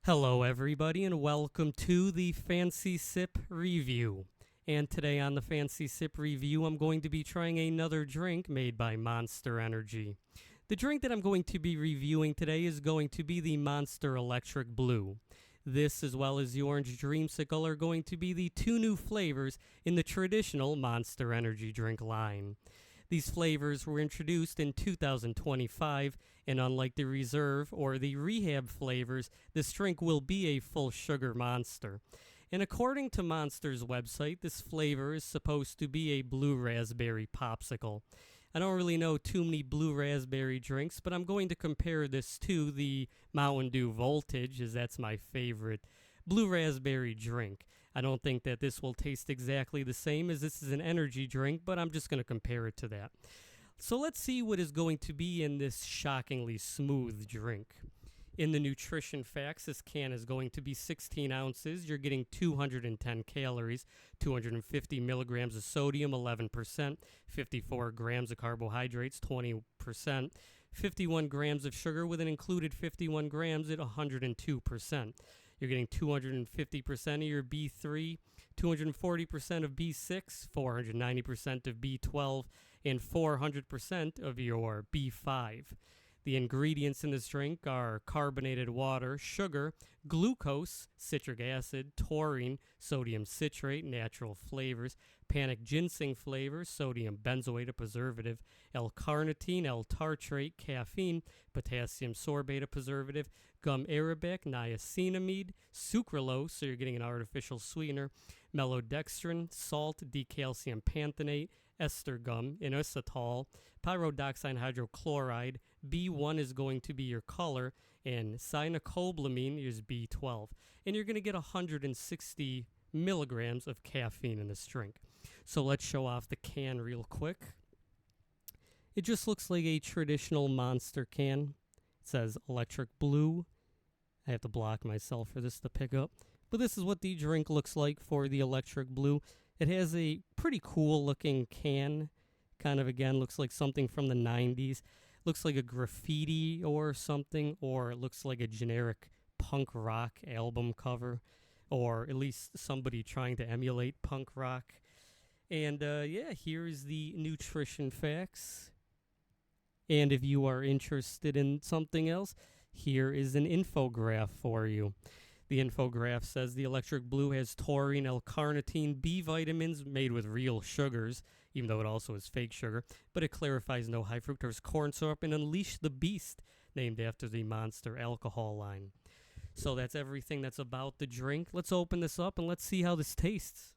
Hello, everybody, and welcome to the Fancy Sip Review. And today on the Fancy Sip Review, I'm going to be trying another drink made by Monster Energy. The drink that I'm going to be reviewing today is going to be the Monster Electric Blue. This, as well as the Orange Dreamsicle, are going to be the two new flavors in the traditional Monster Energy drink line. These flavors were introduced in 2025, and unlike the Reserve or the Rehab flavors, this drink will be a full sugar monster. And according to Monster's website, this flavor is supposed to be a blue raspberry popsicle. I don't really know too many blue raspberry drinks, but I'm going to compare this to the Mountain Dew Voltage, as that's my favorite blue raspberry drink. I don't think that this will taste exactly the same, as this is an energy drink, but I'm just going to compare it to that. So let's see what is going to be in this shockingly smooth drink. In the nutrition facts, this can is going to be 16 ounces. You're getting 210 calories, 250 milligrams of sodium, 11%, 54 grams of carbohydrates, 20%, 51 grams of sugar with an included 51 grams at 102%. You're getting 250% of your B3, 240% of B6, 490% of B12, and 400% of your B5. The ingredients in this drink are carbonated water, sugar, glucose, citric acid, taurine, sodium citrate, natural flavors, panic ginseng flavors, sodium benzoate, a preservative, L-carnitine, L-tartrate, caffeine, potassium sorbate, a preservative, gum arabic, niacinamide, sucralose, so you're getting an artificial sweetener, maltodextrin, salt, decalcium panthenate, ester gum, inositol, pyridoxine hydrochloride, B1 is going to be your color, and cyanocobalamin is B12. And you're going to get 160 milligrams of caffeine in this drink. So let's show off the can real quick. It just looks like a traditional Monster can. It says Electric Blue. I have to block myself for this to pick up. But this is what the drink looks like for the Electric Blue. It has a pretty cool looking can. Kind of, again, looks like something from the 90s. Looks like a graffiti or something, or it looks like a generic punk rock album cover, or at least somebody trying to emulate punk rock. And yeah, here is the nutrition facts. And if you are interested in something else, here is an infograph for you. The infograph says the Electric Blue has taurine, L-carnitine, B vitamins made with real sugars, even though it also is fake sugar, but it clarifies no high fructose corn syrup and Unleash the Beast, named after the Monster alcohol line. So that's everything that's about the drink. Let's open this up and let's see how this tastes.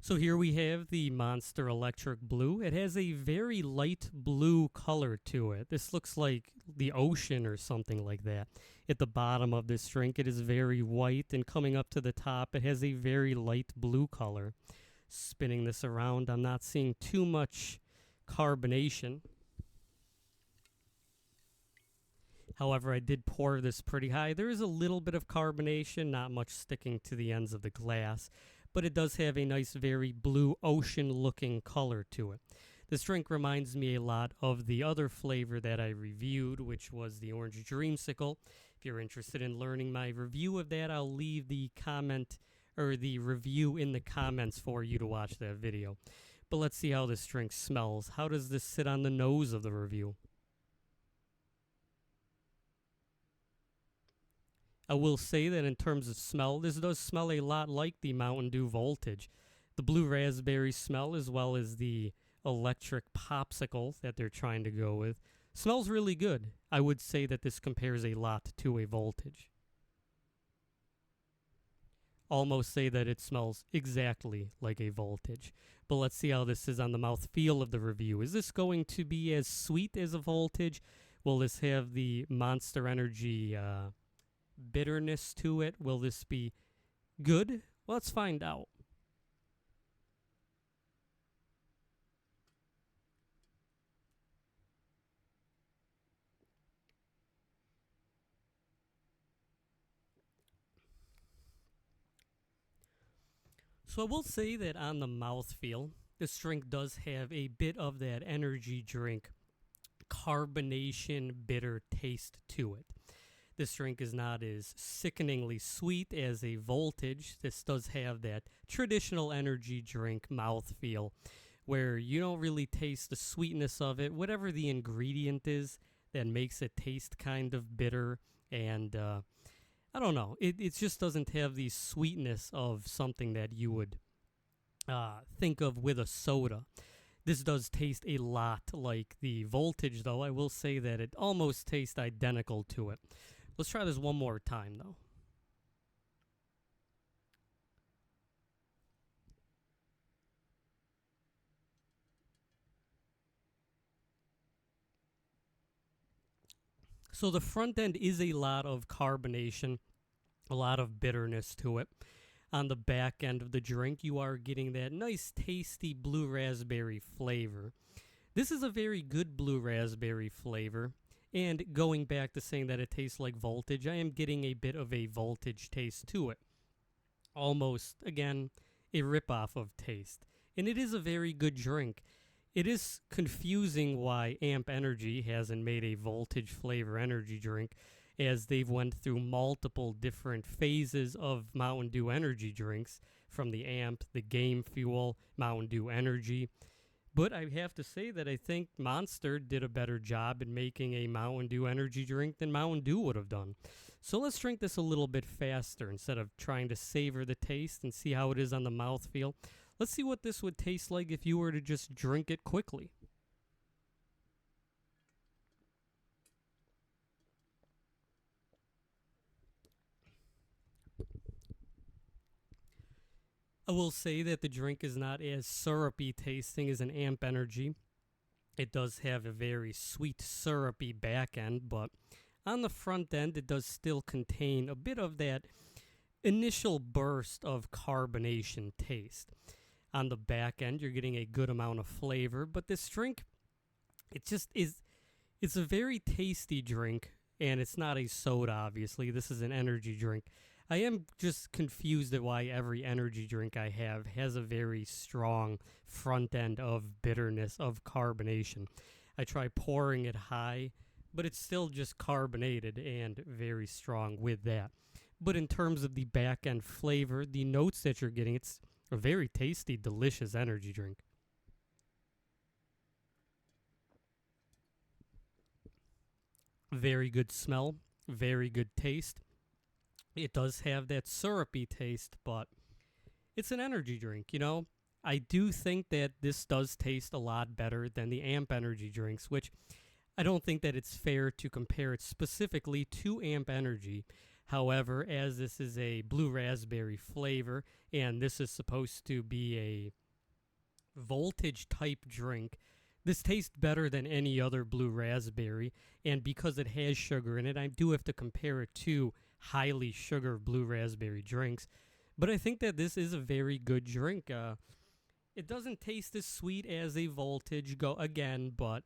So here we have the Monster Electric Blue. It has a very light blue color to it. This looks like the ocean or something like that. At the bottom of this drink, it is very white, and coming up to the top, it has a very light blue color. Spinning this around, I'm not seeing too much carbonation. However, I did pour this pretty high. There is a little bit of carbonation, not much sticking to the ends of the glass, but it does have a nice, very blue ocean-looking color to it. This drink reminds me a lot of the other flavor that I reviewed, which was the Orange Dreamsicle. If you're interested in learning my review of that, I'll leave the comment or the review in the comments for you to watch that video. But let's see how this drink smells. How does this sit on the nose of the review? I will say that in terms of smell, this does smell a lot like the Mountain Dew Voltage. The blue raspberry smell, as well as the electric popsicle that they're trying to go with, smells really good. I would say that this compares a lot to a Voltage. Almost say that it smells exactly like a Voltage. But let's see how this is on the mouth feel of the review. Is this going to be as sweet as a Voltage? Will this have the Monster Energy bitterness to it? Will this be good? Let's find out. So I will say that on the mouthfeel, this drink does have a bit of that energy drink carbonation bitter taste to it. This drink is not as sickeningly sweet as a voltage. This does have that traditional energy drink mouthfeel where you don't really taste the sweetness of it. Whatever the ingredient is that makes it taste kind of bitter and I don't know. It just doesn't have the sweetness of something that you would think of with a soda. This does taste a lot like the voltage, though. I will say that it almost tastes identical to it. Let's try this one more time, though. So the front end is a lot of carbonation, a lot of bitterness to it. On the back end of the drink, you are getting that nice, tasty blue raspberry flavor. This is a very good blue raspberry flavor. And going back to saying that it tastes like voltage, I am getting a bit of a voltage taste to it. Almost, again, a ripoff of taste. And it is a very good drink. It is confusing why Amp Energy hasn't made a voltage flavor energy drink, as they've went through multiple different phases of Mountain Dew energy drinks, from the Amp, the Game Fuel, Mountain Dew Energy. But I have to say that I think Monster did a better job in making a Mountain Dew energy drink than Mountain Dew would have done. So let's drink this a little bit faster instead of trying to savor the taste and see how it is on the mouthfeel. Let's see what this would taste like if you were to just drink it quickly. I will say that the drink is not as syrupy tasting as an Amp Energy. It does have a very sweet, syrupy back end, but on the front end, it does still contain a bit of that initial burst of carbonation taste. On the back end, you're getting a good amount of flavor, but this drink, it just is, it's a very tasty drink, and it's not a soda, obviously. This is an energy drink. I am just confused at why every energy drink I have has a very strong front end of bitterness, of carbonation. I try pouring it high, but it's still just carbonated and very strong with that. But in terms of the back end flavor, the notes that you're getting, it's a very tasty, delicious energy drink. Very good smell, very good taste. It does have that syrupy taste, but it's an energy drink, you know? I do think that this does taste a lot better than the Amp Energy drinks, which I don't think that it's fair to compare it specifically to Amp Energy. However, as this is a blue raspberry flavor, and this is supposed to be a voltage type drink, this tastes better than any other blue raspberry, and because it has sugar in it, I do have to compare it to highly sugar blue raspberry drinks. But I think that this is a very good drink. It doesn't taste as sweet as a voltage go again, but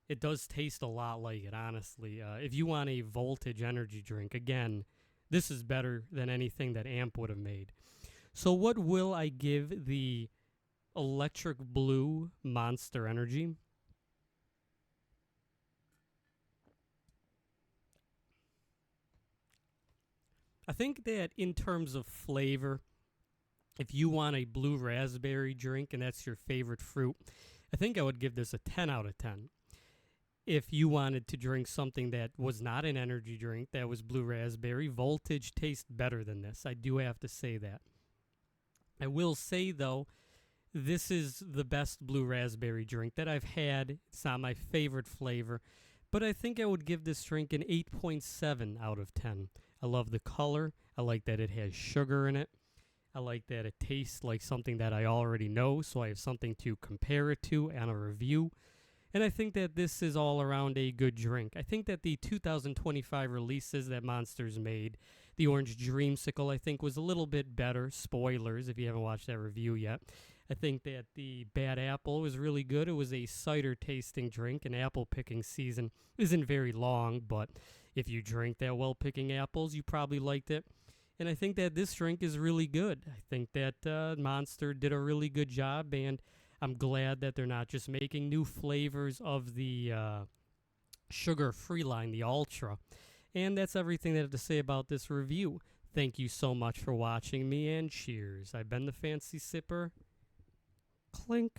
it does taste a lot like it, honestly. If you want a voltage energy drink, again, this is better than anything that Amp would have made. So what will I give the Electric Blue Monster Energy? I think that in terms of flavor, if you want a blue raspberry drink and that's your favorite fruit, I think I would give this a 10 out of 10. If you wanted to drink something that was not an energy drink, that was blue raspberry, Voltage tastes better than this. I do have to say that. I will say, though, this is the best blue raspberry drink that I've had. It's not my favorite flavor, but I think I would give this drink an 8.7 out of 10. I love the color. I like that it has sugar in it. I like that it tastes like something that I already know, so I have something to compare it to and a review. And I think that this is all around a good drink. I think that the 2025 releases that Monster's made, the Orange Dreamsicle, I think was a little bit better. Spoilers if you haven't watched that review yet. I think that the Bad Apple was really good. It was a cider tasting drink, and apple picking season isn't very long, but if you drink that while picking apples, you probably liked it. And I think that this drink is really good. I think that Monster did a really good job, and I'm glad that they're not just making new flavors of the sugar-free line, the Ultra. And that's everything that I have to say about this review. Thank you so much for watching me, and cheers. I've been the Fancy Sipper. Clink.